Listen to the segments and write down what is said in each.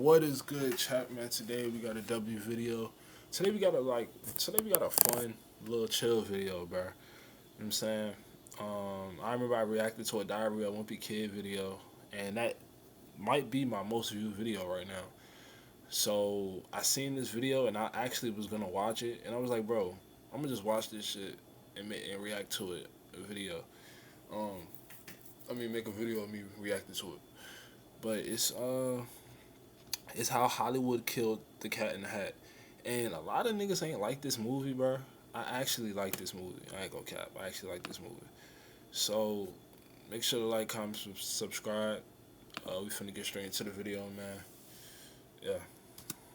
What is good, chat man? Today we got a W video. Today we got a fun little chill video, bro. You know what I'm saying? I remember I reacted to a Diary of a Wimpy Kid video, and that might be my most viewed video right now. So I seen this video, and I actually was gonna watch it, and I was like, bro, I'm gonna just watch this shit and react to it, a video. Um, make a video of me reacting to it. But it's how Hollywood killed the Cat in the Hat. And a lot of niggas ain't like this movie, bro. I actually like this movie. I ain't gonna cap. I actually like this movie. So make sure to like, comment, subscribe. We finna get straight into the video, man. Yeah.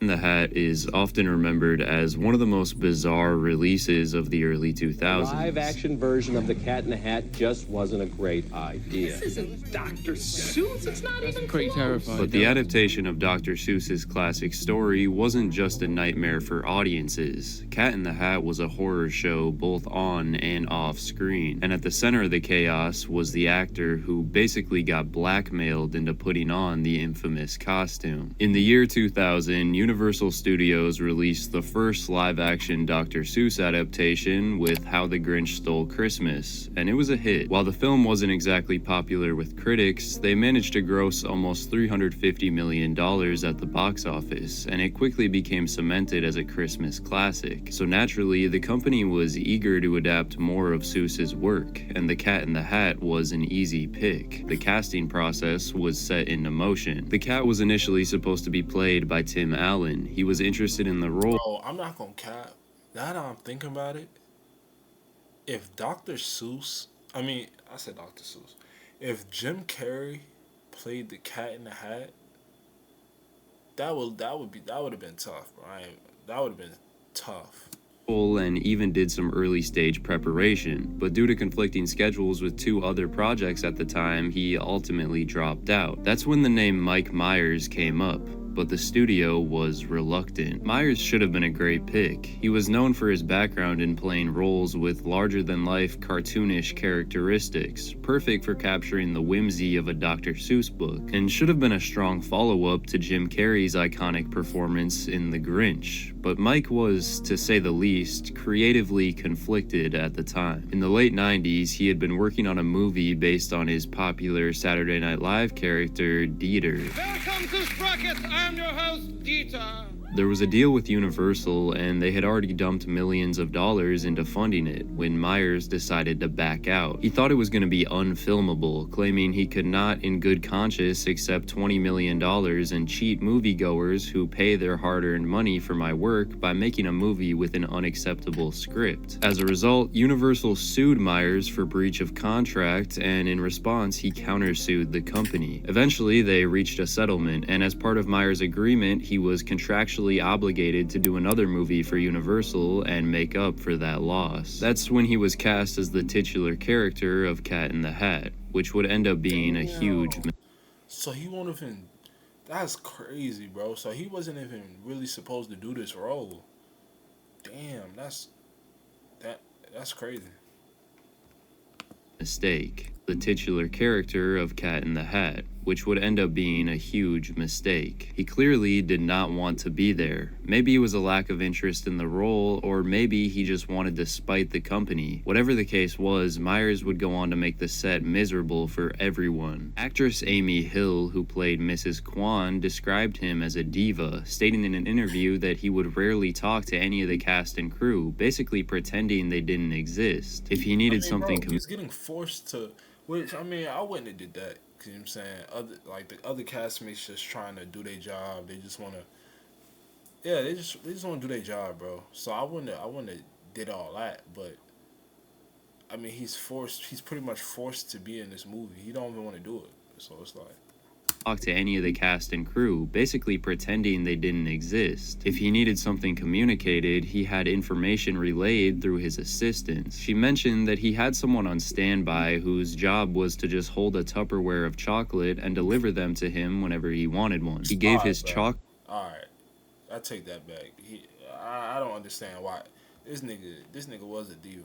In the Hat is often remembered as one of the most bizarre releases of the early 2000s. Live-action version of The Cat in the Hat just wasn't a great idea. This isn't Dr. Seuss. It's not even pretty close. terrifying. But the adaptation of Dr. Seuss's classic story wasn't just a nightmare for audiences. Cat in the Hat was a horror show both on and off screen, and at the center of the chaos was the actor who basically got blackmailed into putting on the infamous costume. In the year 2000, Universal Studios released the first live-action Dr. Seuss adaptation with How the Grinch Stole Christmas, and it was a hit. While the film wasn't exactly popular with critics, they managed to gross almost $350 million at the box office, and it quickly became cemented as a Christmas classic. So naturally, the company was eager to adapt more of Seuss's work, and The Cat in the Hat was an easy pick. The casting process was set into motion. The cat was initially supposed to be played by Tim Allen. He was interested in the role. Bro, I'm not gonna cap. Now that I'm thinking about it, if Dr. Seuss, I said Dr. Seuss. If Jim Carrey played the Cat in the Hat, that would have been tough, bro. That would have been tough. And even did some early stage preparation, but due to conflicting schedules with two other projects at the time, he ultimately dropped out. That's when the name Mike Myers came up, but the studio was reluctant. Myers should have been a great pick. He was known for his background in playing roles with larger-than-life cartoonish characteristics, perfect for capturing the whimsy of a Dr. Seuss book, and should have been a strong follow-up to Jim Carrey's iconic performance in The Grinch. But Mike was, to say the least, creatively conflicted at the time. In the late 90s, he had been working on a movie based on his popular Saturday Night Live character, Dieter. Welcome to Sprocket. I'm your host, Dieter. There was a deal with Universal, and they had already dumped millions of dollars into funding it when Myers decided to back out. He thought it was going to be unfilmable, claiming he could not in good conscience accept $20 million and cheat moviegoers who pay their hard-earned money for my work by making a movie with an unacceptable script. As a result, Universal sued Myers for breach of contract, and in response, he countersued the company. Eventually, they reached a settlement, and as part of Myers' agreement, he was contractually obligated to do another movie for Universal and make up for that loss. That's when he was cast as the titular character of Cat in the Hat, which would end up being a huge. So he won't even. That's crazy, bro. So he wasn't even really supposed to do this role. Damn, that's crazy. Mistake. The titular character of Cat in the Hat, which would end up being a huge mistake. He clearly did not want to be there. Maybe it was a lack of interest in the role, or maybe he just wanted to spite the company. Whatever the case was, Myers would go on to make the set miserable for everyone. Actress Amy Hill, who played Mrs. Kwan, described him as a diva, stating in an interview that he would rarely talk to any of the cast and crew, basically pretending they didn't exist. If he needed something... Bro, he's getting forced to... Which, I wouldn't have did that. You know what I'm saying? The other castmates just trying to do their job. They just want to... Yeah, they just want to do their job, bro. So I wouldn't have did all that. But, he's pretty much forced to be in this movie. He don't even want to do it. So it's like... talk to any of the cast and crew, basically pretending they didn't exist. If he needed something communicated, he had information relayed through his assistants. She mentioned that he had someone on standby whose job was to just hold a Tupperware of chocolate and deliver them to him whenever he wanted one. He gave his chocolate... Alright, I take that back. I don't understand why. This nigga was a diva.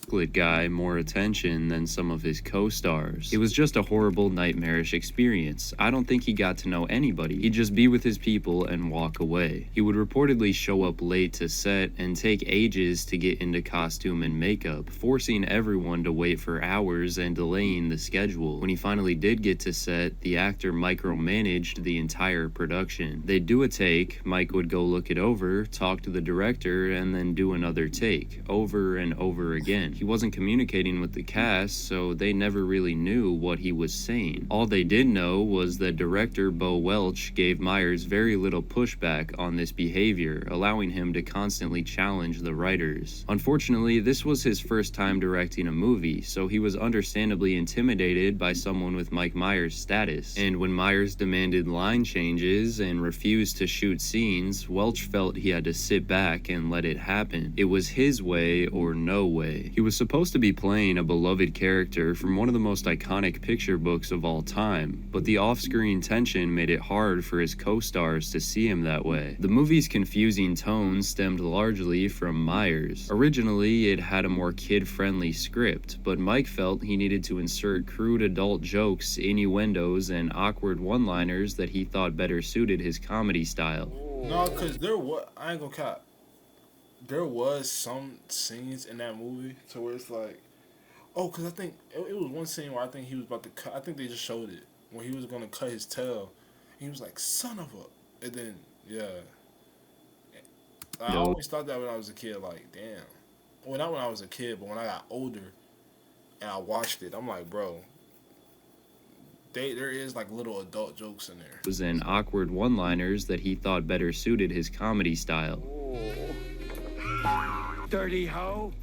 guy more attention than some of his co-stars. It was just a horrible, nightmarish experience. I don't think he got to know anybody. He'd just be with his people and walk away. He would reportedly show up late to set and take ages to get into costume and makeup, forcing everyone to wait for hours and delaying the schedule. When he finally did get to set, the actor micromanaged the entire production. They'd do a take, Mike would go look it over, talk to the director, and then do another take, over and over again. He wasn't communicating with the cast, so they never really knew what he was saying. All they did know was that director Bo Welch gave Myers very little pushback on this behavior, allowing him to constantly challenge the writers. Unfortunately, this was his first time directing a movie, so he was understandably intimidated by someone with Mike Myers' status. And when Myers demanded line changes and refused to shoot scenes, Welch felt he had to sit back and let it happen. It was his way or no way. He was supposed to be playing a beloved character from one of the most iconic picture books of all time, but the off-screen tension made it hard for his co-stars to see him that way. The movie's confusing tone stemmed largely from Myers. Originally, it had a more kid-friendly script, but Mike felt he needed to insert crude adult jokes, innuendos, and awkward one-liners that he thought better suited his comedy style. No, because I ain't gonna cap. There was some scenes in that movie to where it's like, oh, because I think it was one scene where I think he was about to cut. I think they just showed it when he was gonna cut his tail. He was like, "Son of a," and then yeah. I always thought that when I was a kid, like, damn. Well, not when I was a kid, but when I got older and I watched it, I'm like, bro, there is like little adult jokes in there. It was in awkward one-liners that he thought better suited his comedy style. Dirty hoe.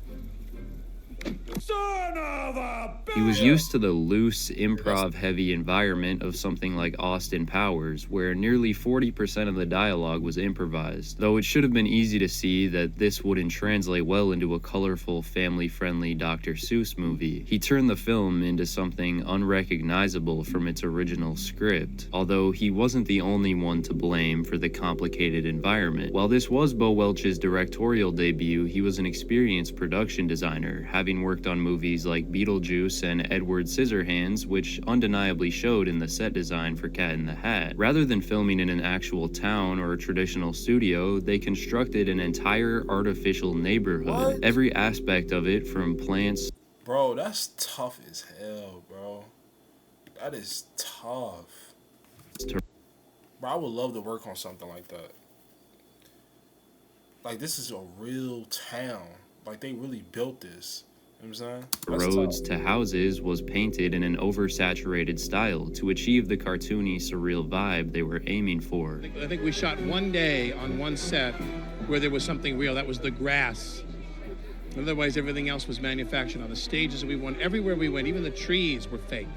Son of a bitch! He was used to the loose, improv-heavy environment of something like Austin Powers, where nearly 40% of the dialogue was improvised, though it should have been easy to see that this wouldn't translate well into a colorful, family-friendly Dr. Seuss movie. He turned the film into something unrecognizable from its original script, although he wasn't the only one to blame for the complicated environment. While this was Bo Welch's directorial debut, he was an experienced production designer, having worked on movies like Beetlejuice and Edward Scissorhands, which undeniably showed in the set design for Cat in the Hat. Rather than filming in an actual town or a traditional studio, they constructed an entire artificial neighborhood. What? Every aspect of it, from plants... Bro, that's tough as hell, bro. That is tough. Bro, I would love to work on something like that. Like, this is a real town. Like, they really built this. You know what I'm saying? That's roads tough. to houses was painted in an oversaturated style to achieve the cartoony, surreal vibe they were aiming for. I think we shot one day on one set where there was something real. That was the grass. Otherwise, everything else was manufactured on the stages we went. Everywhere we went, even the trees were fake.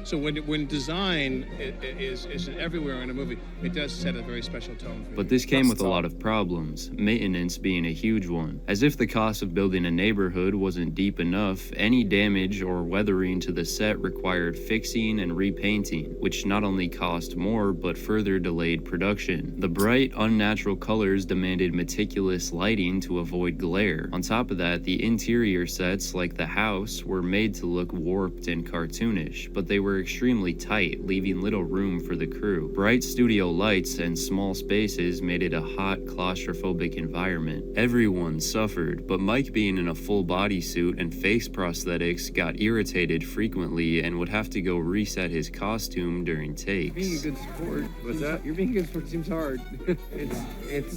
So when design is everywhere in a movie, it does set a very special tone for you. But this came with a lot of problems, maintenance being a huge one. As if the cost of building a neighborhood wasn't deep enough, any damage or weathering to the set required fixing and repainting, which not only cost more but further delayed production. The bright, unnatural colors demanded meticulous lighting to avoid glare. On top of that, the interior sets, like the house, were made to look warped and cartoonish, but they were extremely tight, leaving little room for the crew. Bright studio lights and small spaces made it a hot, claustrophobic environment. Everyone suffered, but Mike, being in a full bodysuit and face prosthetics, got irritated frequently and would have to go reset his costume during takes. Being a good sport. What's that? You're being a good sport seems hard.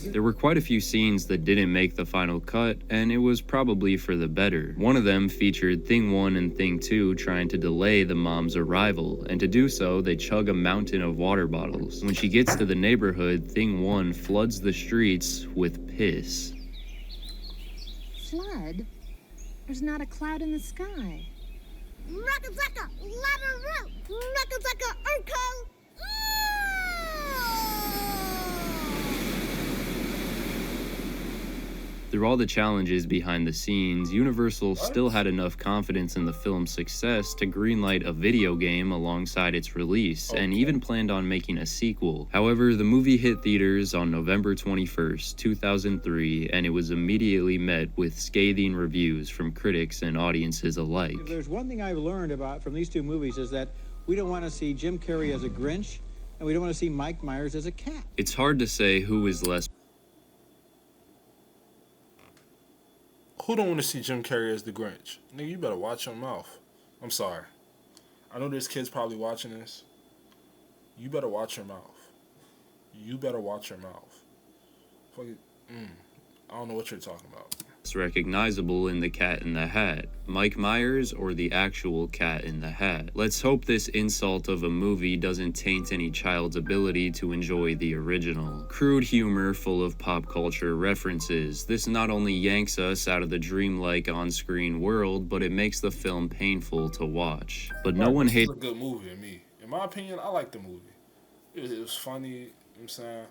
There were quite a few scenes that didn't make the final cut, and it was probably for the better. One of them featured Thing 1 and Thing 2 trying to delay the mom's arrival, and to do so, they chug a mountain of water bottles. When she gets to the neighborhood, Thing 1 floods the streets with piss. Flood? There's not a cloud in the sky. Rakazaka, Labaroo, Rakazaka, Urko. Through all the challenges behind the scenes, Universal still had enough confidence in the film's success to greenlight a video game alongside its release, and even planned on making a sequel. However, the movie hit theaters on November 21st, 2003, and it was immediately met with scathing reviews from critics and audiences alike. If there's one thing I've learned from these two movies is that we don't want to see Jim Carrey as a Grinch, and we don't want to see Mike Myers as a cat. It's hard to say who is less. Who don't want to see Jim Carrey as the Grinch? Nigga, you better watch your mouth. I'm sorry. I know there's kids probably watching this. You better watch your mouth. You better watch your mouth. Fuck it. I don't know what you're talking about. Recognizable in The Cat in the Hat, Mike Myers or the actual Cat in the Hat. Let's hope this insult of a movie doesn't taint any child's ability to enjoy the original. Crude humor full of pop culture references. This not only yanks us out of the dreamlike on-screen world, but it makes the film painful to watch. But no one hates. It's a good movie to me. In my opinion, I like the movie. It was funny, you know what I'm saying?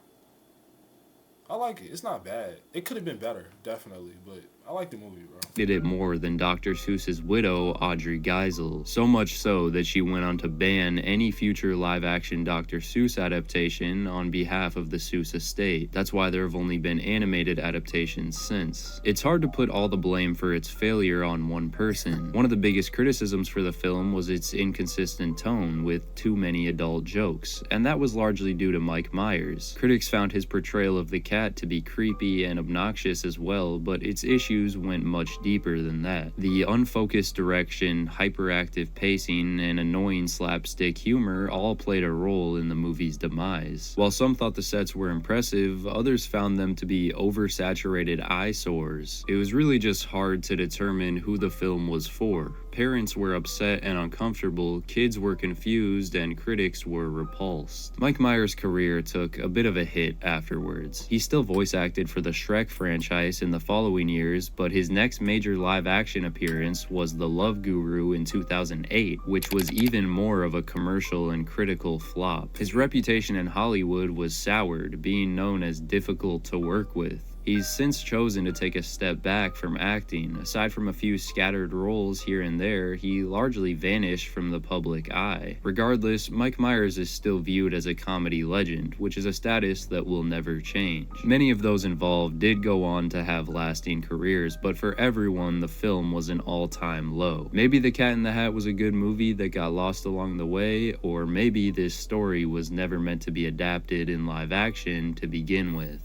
I like it. It's not bad. It could have been better, definitely, but I like the movie, bro. Did it more than Dr. Seuss's widow, Audrey Geisel. So much so that she went on to ban any future live-action Dr. Seuss adaptation on behalf of the Seuss estate. That's why there have only been animated adaptations since. It's hard to put all the blame for its failure on one person. One of the biggest criticisms for the film was its inconsistent tone, with too many adult jokes, and that was largely due to Mike Myers. Critics found his portrayal of the cat to be creepy and obnoxious as well, but its issues went much deeper than that. The unfocused direction, hyperactive pacing, and annoying slapstick humor all played a role in the movie's demise. While some thought the sets were impressive, others found them to be oversaturated eyesores. It was really just hard to determine who the film was for. Parents were upset and uncomfortable, kids were confused, and critics were repulsed. Mike Myers' career took a bit of a hit afterwards. He still voice acted for the Shrek franchise in the following years, but his next major live-action appearance was The Love Guru in 2008, which was even more of a commercial and critical flop. His reputation in Hollywood was soured, being known as difficult to work with. He's since chosen to take a step back from acting. Aside from a few scattered roles here and there, he largely vanished from the public eye. Regardless, Mike Myers is still viewed as a comedy legend, which is a status that will never change. Many of those involved did go on to have lasting careers, but for everyone, the film was an all-time low. Maybe The Cat in the Hat was a good movie that got lost along the way, or maybe this story was never meant to be adapted in live action to begin with.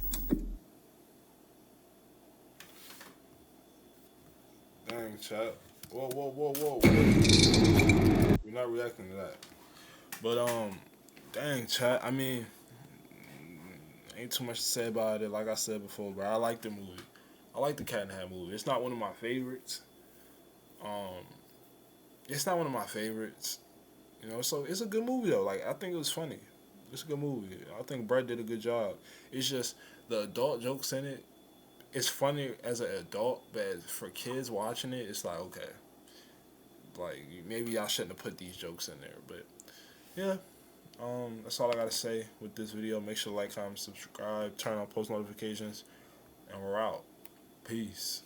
Dang, chat. Whoa. We're not reacting to that. But, dang, chat. I mean, ain't too much to say about it. Like I said before, bro, I like the movie. I like the Cat in the Hat movie. It's not one of my favorites. You know, so it's a good movie, though. Like, I think it was funny. It's a good movie. I think Brett did a good job. It's just the adult jokes in it. It's funny as an adult, but for kids watching it, it's like, okay. Like, maybe y'all shouldn't have put these jokes in there. But, yeah. That's all I got to say with this video. Make sure to like, comment, subscribe, turn on post notifications, and we're out. Peace.